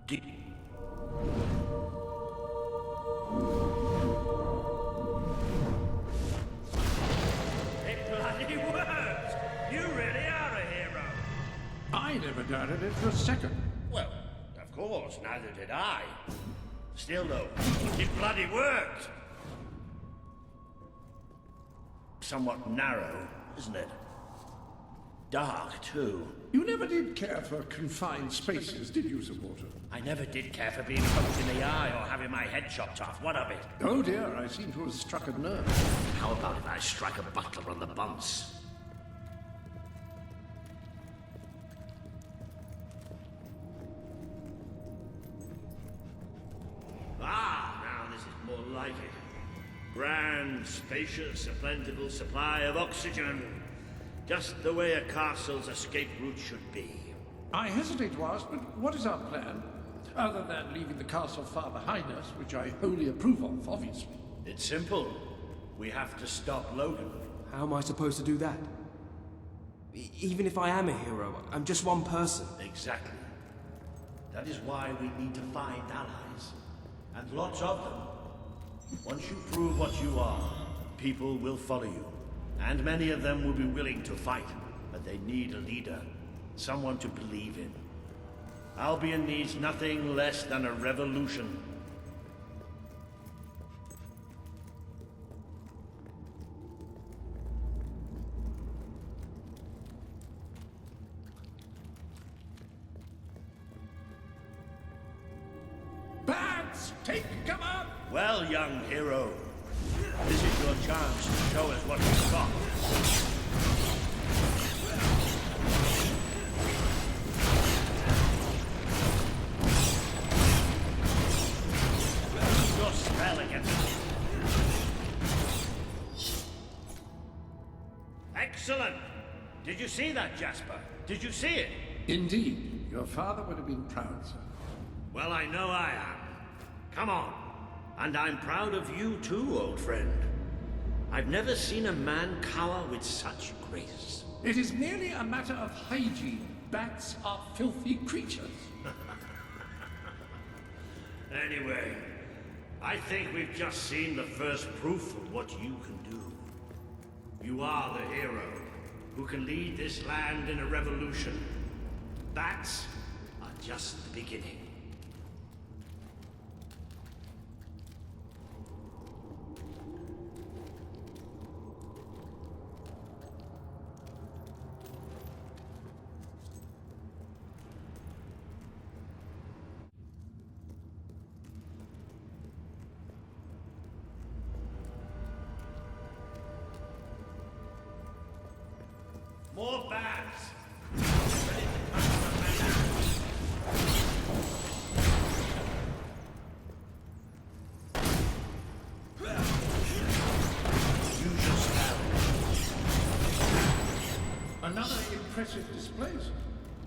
Did... It bloody worked! You really are a hero! I never doubted it for a second. Well, of course, neither did I. Still though, it bloody worked! Somewhat narrow, isn't it? Dark, too. You never did care for confined spaces, did you, Sir Walter? I never did care for being poked in the eye or having my head chopped off. What of it? Oh dear, I seem to have struck a nerve. How about if I strike a butler on the bunce? Ah, now this is more like it. Grand, spacious, a plentiful supply of oxygen. Just the way a castle's escape route should be. I hesitate to ask, but what is our plan? Other than leaving the castle far behind us, which I wholly approve of, obviously. It's simple. We have to stop Logan. How am I supposed to do that? Even if I am a hero, I'm just one person. Exactly. That is why we need to find allies. And lots of them. Once you prove what you are, people will follow you. And many of them will be willing to fight. But they need a leader. Someone to believe in. Albion needs nothing less than a revolution. Bats, take cover! Well, young hero, this is your chance to show us what you've got. Use your spell against it. Excellent! Did you see that, Jasper? Did you see it? Indeed, your father would have been proud, sir. Well, I know I am. Come on. And I'm proud of you too, old friend. I've never seen a man cower with such grace. It is merely a matter of hygiene. Bats are filthy creatures. Anyway, I think we've just seen the first proof of what you can do. You are the hero who can lead this land in a revolution. Bats are just the beginning. More bats! Ready to come to the man. Use your spell. Another impressive display, sir.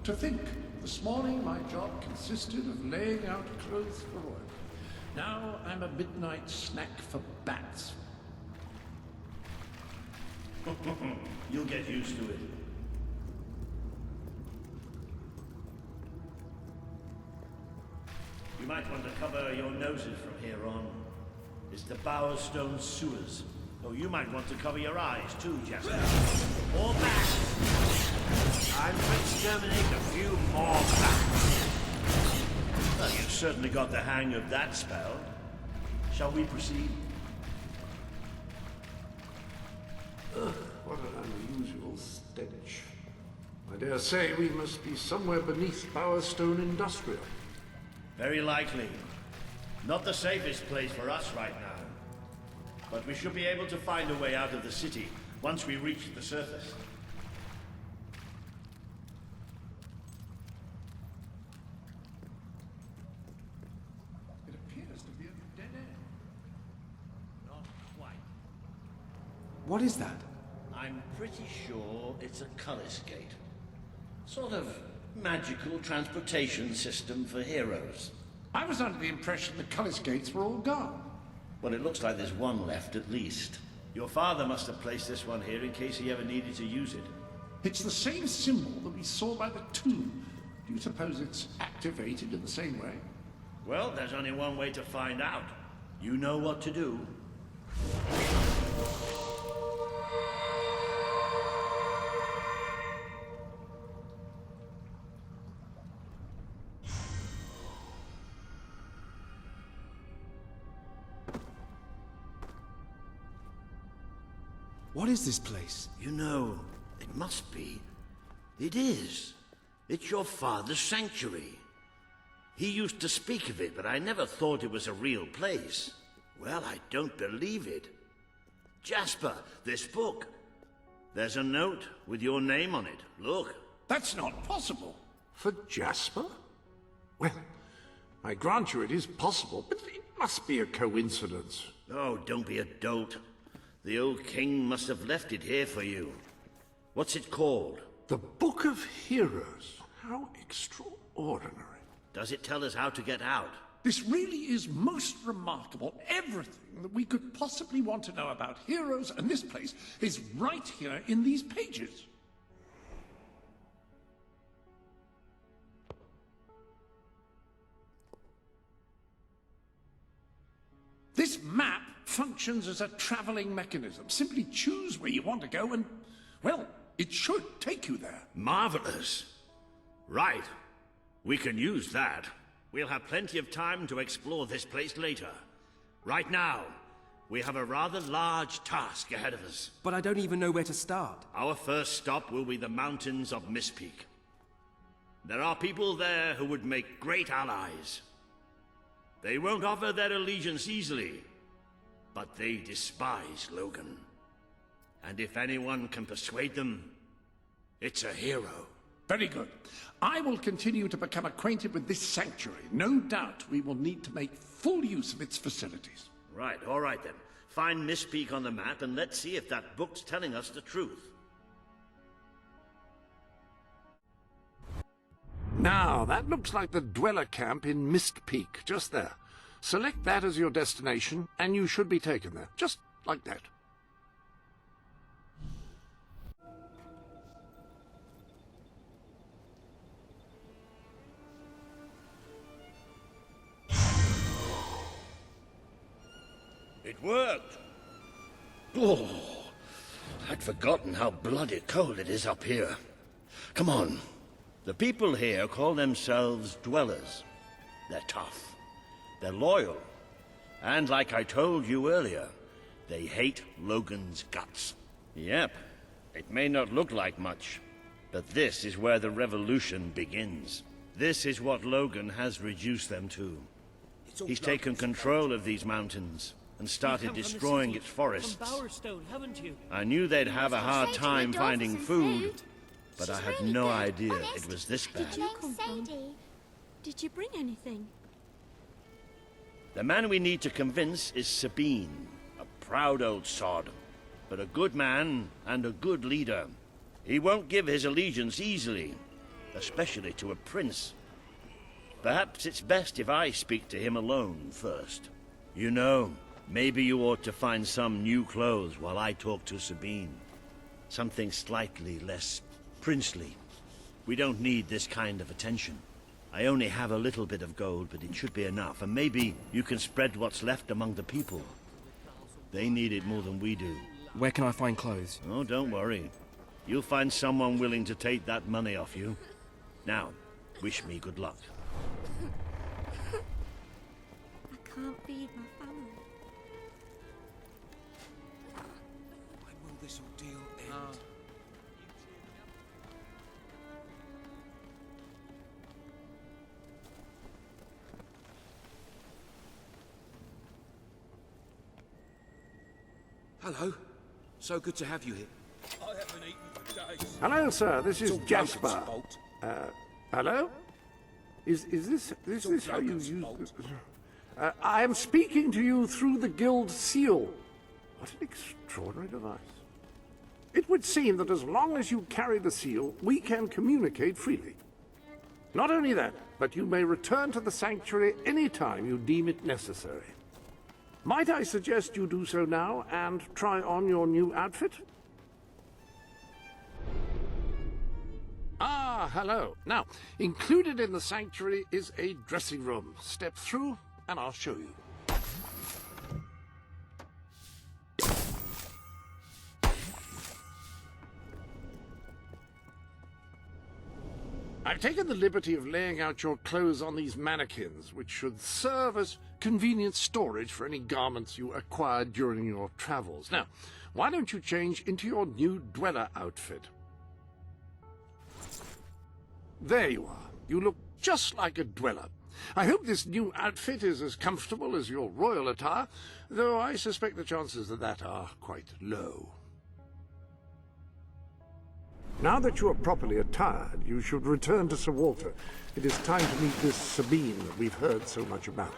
To think, this morning my job consisted of laying out clothes for oil. Now I'm a midnight snack for bats. You'll get used to it. You might want to cover your noses from here on. It's the Bowerstone sewers. Oh, you might want to cover your eyes too, Jasper. More bats! I'm to exterminate a few more bats. Well, you've certainly got the hang of that spell. Shall we proceed? Ugh, what an unusual stench. I dare say we must be somewhere beneath Bowerstone Industrial. Very likely. Not the safest place for us right now. But we should be able to find a way out of the city once we reach the surface. It appears to be a dead end. Not quite. What is that? I'm pretty sure it's a color's gate. Sort of magical transportation system for heroes. I was under the impression the Cullis gates were all gone. Well, it looks like there's one left at least. Your father must have placed this one here in case he ever needed to use it. It's the same symbol that we saw by the tomb. Do you suppose it's activated in the same way? Well, there's only one way to find out. You know what to do. What is this place? You know, it must be. It is. It's your father's sanctuary. He used to speak of it, but I never thought it was a real place. Well, I don't believe it. Jasper, this book. There's a note with your name on it. Look. That's not possible. For Jasper? Well, I grant you it is possible, but it must be a coincidence. Oh, don't be a dolt. The old king must have left it here for you. What's it called? The Book of Heroes. How extraordinary. Does it tell us how to get out? This really is most remarkable. Everything that we could possibly want to know about heroes and this place is right here in these pages. This map functions as a traveling mechanism. Simply choose where you want to go and, well, it should take you there. Marvelous. Right. We can use that. We'll have plenty of time to explore this place later. Right now, we have a rather large task ahead of us. But I don't even know where to start. Our first stop will be the mountains of Mistpeak. There are people there who would make great allies. They won't offer their allegiance easily, but they despise Logan. And if anyone can persuade them, it's a hero. Very good. I will continue to become acquainted with this sanctuary. No doubt we will need to make full use of its facilities. Right, all right then. Find Mistpeak on the map and let's see if that book's telling us the truth. Now, that looks like the dweller camp in Mistpeak, just there. Select that as your destination, and you should be taken there, just like that. It worked! Oh, I'd forgotten how bloody cold it is up here. Come on. The people here call themselves dwellers. They're tough. They're loyal. And like I told you earlier, they hate Logan's guts. Yep. It may not look like much, but this is where the revolution begins. This is what Logan has reduced them to. He's taken control of these mountains and started destroying its forests. Haven't you? I knew they'd have a hard time finding food, but I had no idea it was this bad. Did you come from? Did you bring anything? The man we need to convince is Sabine, a proud old sod, but a good man and a good leader. He won't give his allegiance easily, especially to a prince. Perhaps it's best if I speak to him alone first. You know, maybe you ought to find some new clothes while I talk to Sabine. Something slightly less princely. We don't need this kind of attention. I only have a little bit of gold, but it should be enough, and maybe you can spread what's left among the people. They need it more than we do. Where can I find clothes? Oh, don't worry. You'll find someone willing to take that money off you. Now, wish me good luck. I can't feed my family. When will this ordeal end? Hello. So good to have you here. I haven't eaten for days. Hello, sir. This is It's all Jasper. Logan's fault. Hello? Is this all how you Logan's use fault. this? I am speaking to you through the guild seal. What an extraordinary device. It would seem that as long as you carry the seal, we can communicate freely. Not only that, but you may return to the sanctuary any time you deem it necessary. Might I suggest you do so now and try on your new outfit? Ah, hello. Now, included in the sanctuary is a dressing room. Step through, and I'll show you. I've taken the liberty of laying out your clothes on these mannequins, which should serve as convenient storage for any garments you acquired during your travels. Now, why don't you change into your new dweller outfit? There you are. You look just like a dweller. I hope this new outfit is as comfortable as your royal attire, though I suspect the chances of that are quite low. Now that you are properly attired, you should return to Sir Walter. It is time to meet this Sabine that we've heard so much about.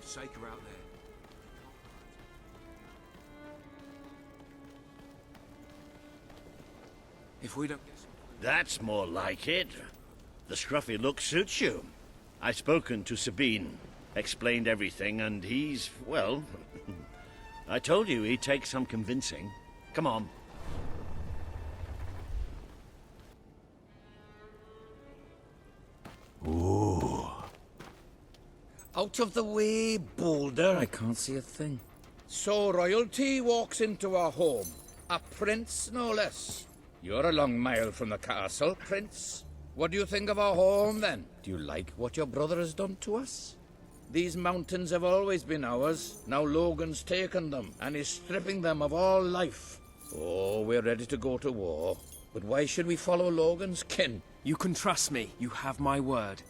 Saker out there. If we don't get some... That's more like it. The scruffy look suits you. I've spoken to Sabine, explained everything, and he's, well... I told you he'd take some convincing. Come on. Ooh. Out of the way, Boulder. I can't see a thing. So royalty walks into our home. A prince, no less. You're a long mile from the castle, Prince. What do you think of our home, then? Do you like what your brother has done to us? These mountains have always been ours. Now Logan's taken them, and is stripping them of all life. Oh, we're ready to go to war. But why should we follow Logan's kin? You can trust me. You have my word.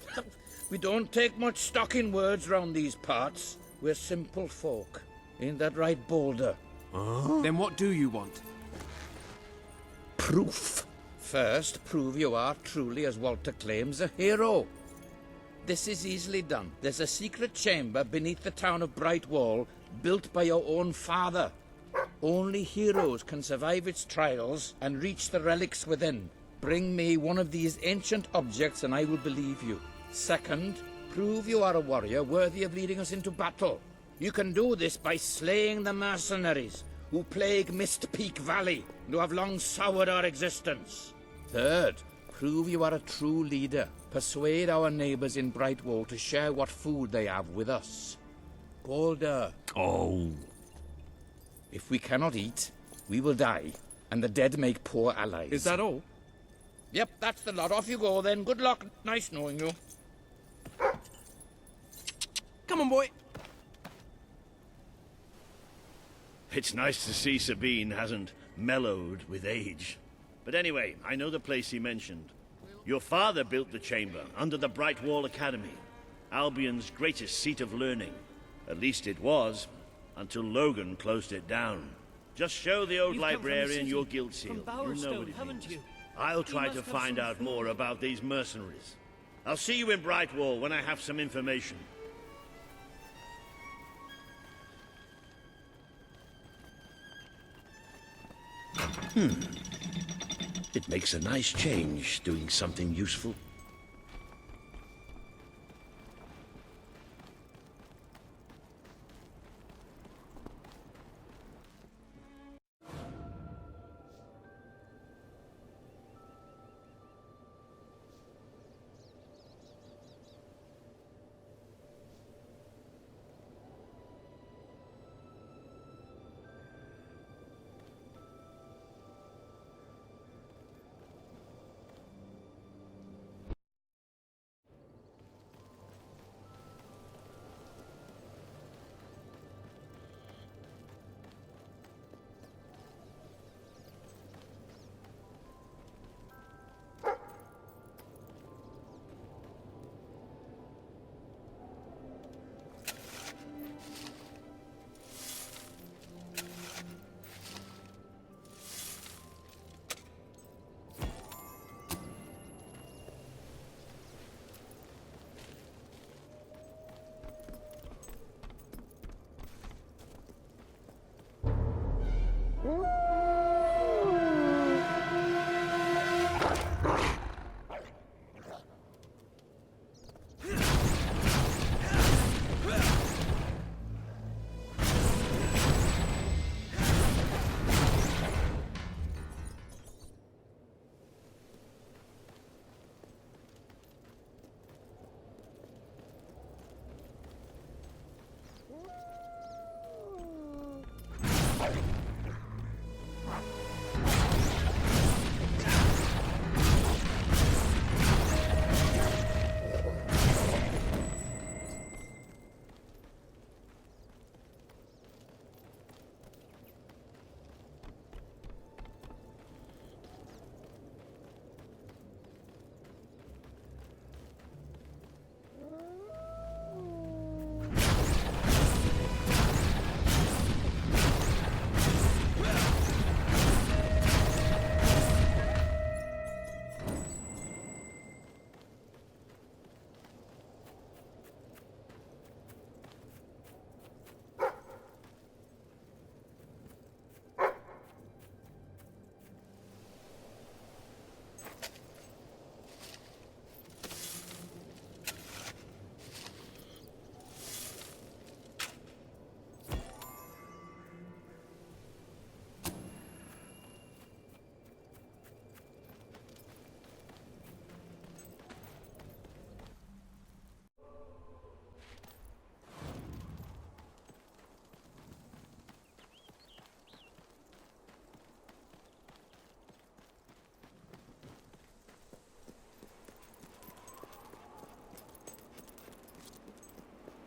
We don't take much stock in words round these parts. We're simple folk. Ain't that right, Boulder? Then what do you want? Proof. First, prove you are truly, as Walter claims, a hero. This is easily done. There's a secret chamber beneath the town of Brightwall, built by your own father. Only heroes can survive its trials and reach the relics within. Bring me one of these ancient objects and I will believe you. Second, prove you are a warrior worthy of leading us into battle. You can do this by slaying the mercenaries who plague Mist Peak Valley and who have long soured our existence. Third, prove you are a true leader. Persuade our neighbors in Brightwall to share what food they have with us. Boulder. Oh. If we cannot eat, we will die, and the dead make poor allies. Is that all? Yep, that's the lot. Off you go then. Good luck. Nice knowing you. Come on, boy. It's nice to see Sabine hasn't mellowed with age. But anyway, I know the place he mentioned. Your father built the chamber under the Brightwall Academy, Albion's greatest seat of learning. At least it was, until Logan closed it down. Just show the old You've come from the librarian city, your guild seal. from You know Bowerstone, what it haven't means. you? I'll You try must to have find some out food. more about these mercenaries. I'll see you in Brightwall when I have some information. It makes a nice change doing something useful.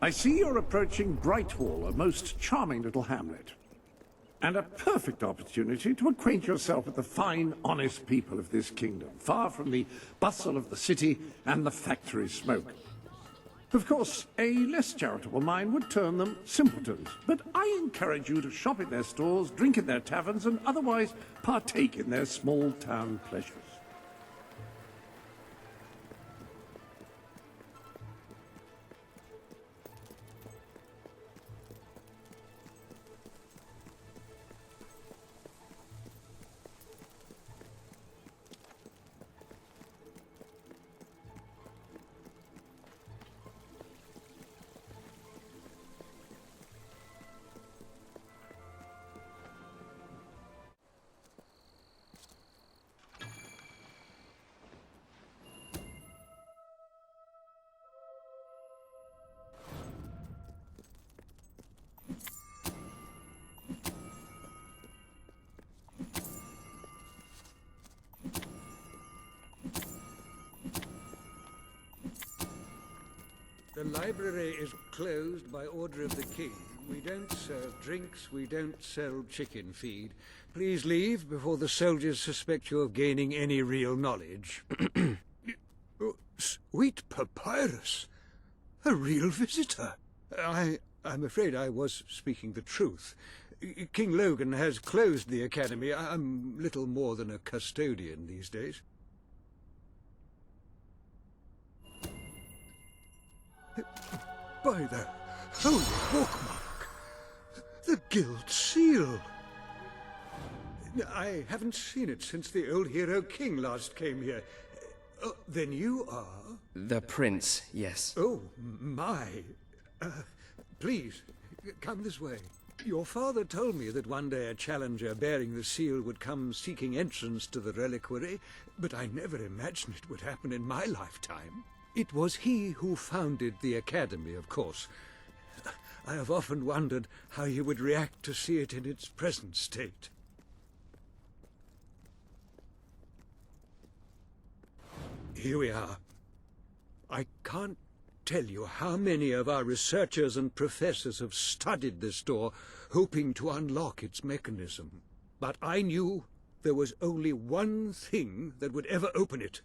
I see you're approaching Brightwall, a most charming little hamlet. And a perfect opportunity to acquaint yourself with the fine, honest people of this kingdom, far from the bustle of the city and the factory smoke. Of course, a less charitable mind would term them simpletons, but I encourage you to shop in their stores, drink in their taverns, and otherwise partake in their small-town pleasures. The library is closed by order of the king. We don't serve drinks, we don't sell chicken feed. Please leave before the soldiers suspect you of gaining any real knowledge. Oh, sweet papyrus! A real visitor! I'm afraid I was speaking the truth. King Logan has closed the academy. I'm little more than a custodian these days. By the holy bookmark! The Guild Seal! I haven't seen it since the old hero king last came here. Then you are? The prince, yes. Oh, my. Please, come this way. Your father told me that one day a challenger bearing the seal would come seeking entrance to the reliquary, but I never imagined it would happen in my lifetime. It was he who founded the academy, of course. I have often wondered how he would react to see it in its present state. Here we are. I can't tell you how many of our researchers and professors have studied this door, hoping to unlock its mechanism. But I knew there was only one thing that would ever open it.